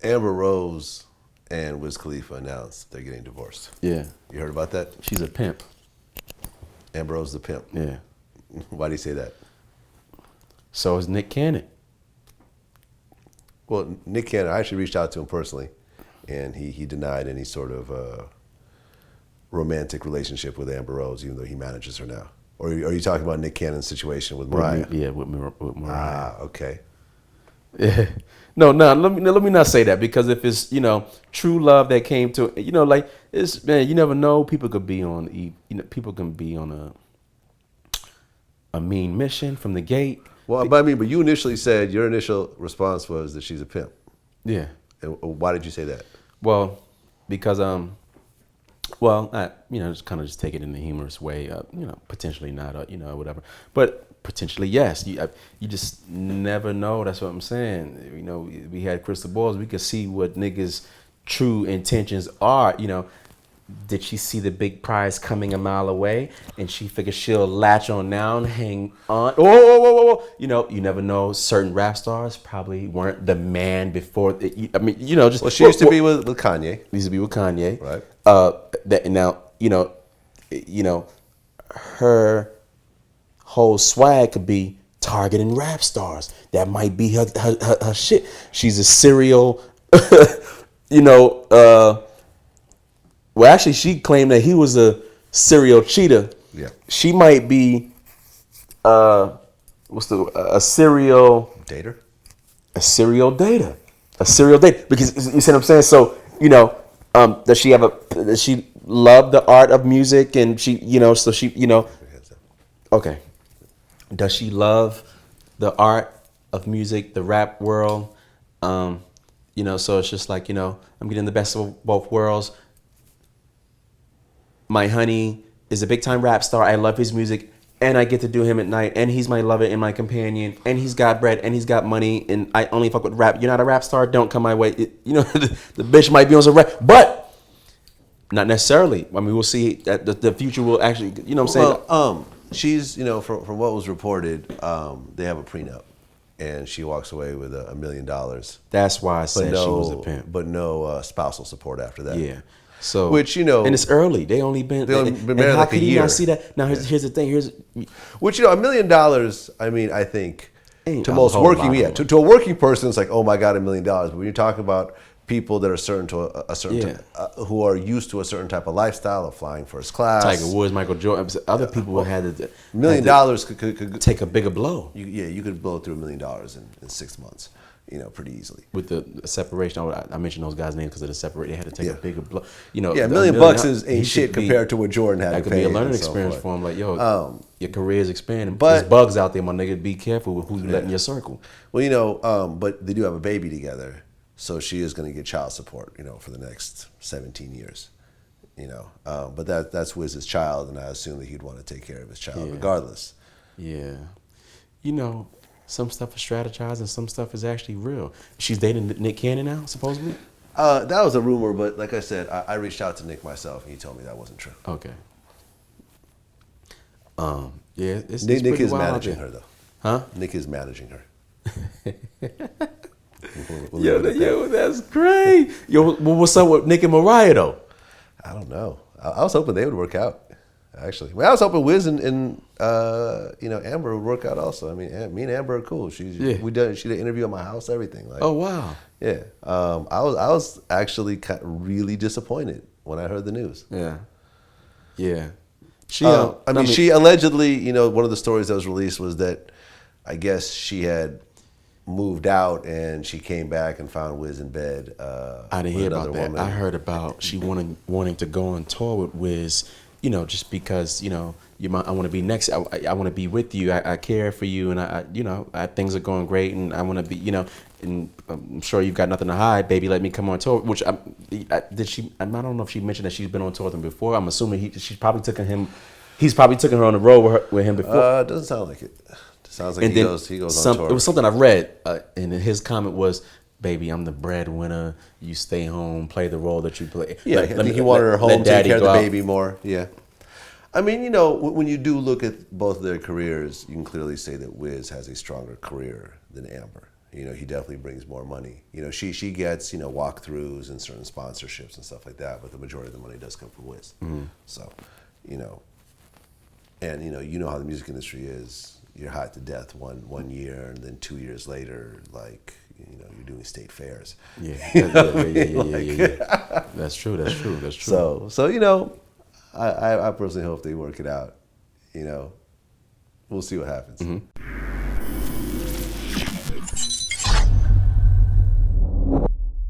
Amber Rose and Wiz Khalifa announced they're getting divorced. Yeah. You heard about that? She's a pimp. Amber Rose the pimp. Yeah. Why do you say that? So is Nick Cannon. Well, Nick Cannon, I actually reached out to him personally, and he denied any sort of romantic relationship with Amber Rose, even though he manages her now. Or are you talking about Nick Cannon's situation with Mariah? With Mariah. Ah, okay. Yeah. No, let me not say that, because if it's, true love that came to, like, it's, man, you never know. People could be on, people can be on a mean mission from the gate. Well, but you initially said your initial response was that she's a pimp. Yeah. And why did you say that? Well, because just kind of just take it in a humorous way. Potentially not, whatever. But potentially yes. You just never know. That's what I'm saying. We had crystal balls. We could see what niggas' true intentions are. Did she see the big prize coming a mile away, and she figures she'll latch on now and hang on? Whoa. You never know. Certain rap stars probably weren't the man before. Well, she used to be with Kanye. Used to be with Kanye, right? Her whole swag could be targeting rap stars. That might be her shit. She's a serial, Well, actually, she claimed that he was a serial cheater. Yeah. She might be, a serial dater? A serial dater. Because you see what I'm saying? So, does she love the art of music, and okay. Does she love the art of music, the rap world? So it's just like, I'm getting the best of both worlds. My honey is a big time rap star. I love his music, and I get to do him at night, and he's my lover and my companion, and he's got bread, and he's got money, and I only fuck with rap. You're not a rap star, don't come my way. The bitch might be on some rap, but not necessarily. We'll see that the future will actually, what I'm saying? Well, she's, from what was reported, they have a prenup, and she walks away with $1 million. That's why I said she was a pimp. But no spousal support after that. Yeah. So, which, and it's early. They only been married like a year. How can you not see that? Now here's the thing. Which, $1 million. I think to most working, to a working person, it's like, oh my God, $1 million. But when you're talking about people that are certain to a certain who are used to a certain type of lifestyle of flying first class, Tiger Woods, Michael Jordan, other people had $1 million could take a bigger blow. You could blow through $1 million in 6 months. Pretty easily. With the separation, I mentioned those guys' names because of the separate. They had to take a bigger blow. $1 million bucks ain't shit compared to what Jordan had to pay. That could be a learning experience for him. Like, your career is expanding. But there's bugs out there, my nigga. Be careful with who you let in your circle. Well, but they do have a baby together, so she is going to get child support, for the next 17 years. But that's Wiz's child, and I assume that he'd want to take care of his child regardless. Yeah. Some stuff is strategized and some stuff is actually real. She's dating Nick Cannon now, supposedly? That was a rumor, but like I said, I reached out to Nick myself, and he told me that wasn't true. Okay. It's Nick is managing her, though. Huh? Nick is managing her. Yo, that's great. What's up with Nick and Mariah, though? I don't know. I was hoping they would work out. Actually, I was hoping Wiz and Amber would work out also. Me and Amber are cool. She did an interview at my house, everything. Like, oh wow. Yeah. I was actually really disappointed when I heard the news. Yeah. Yeah. She allegedly, one of the stories that was released was that I guess she had moved out and she came back and found Wiz in bed. I didn't hear about that. I heard about she wanting to go on tour with Wiz. Just because, I want to be next. I want to be with you. I care for you, and things are going great, and I want to be, and I'm sure you've got nothing to hide, baby. Let me come on tour. Which did she? I don't know if she mentioned that she's been on tour with him before. I'm assuming he's probably taken her on the road with him before. It doesn't sound like it. It sounds like he goes on tour. It was something I read, and his comment was, baby, I'm the breadwinner. You stay home, play the role that you play. Yeah, I think he wanted her home, take care of the baby more. Yeah. When you do look at both of their careers, you can clearly say that Wiz has a stronger career than Amber. he definitely brings more money. She gets, walkthroughs and certain sponsorships and stuff like that, but the majority of the money does come from Wiz. So, and how the music industry is. You're hot to death one year, and then 2 years later, like, you're doing state fairs. Yeah. That's true. So I personally hope they work it out. We'll see what happens.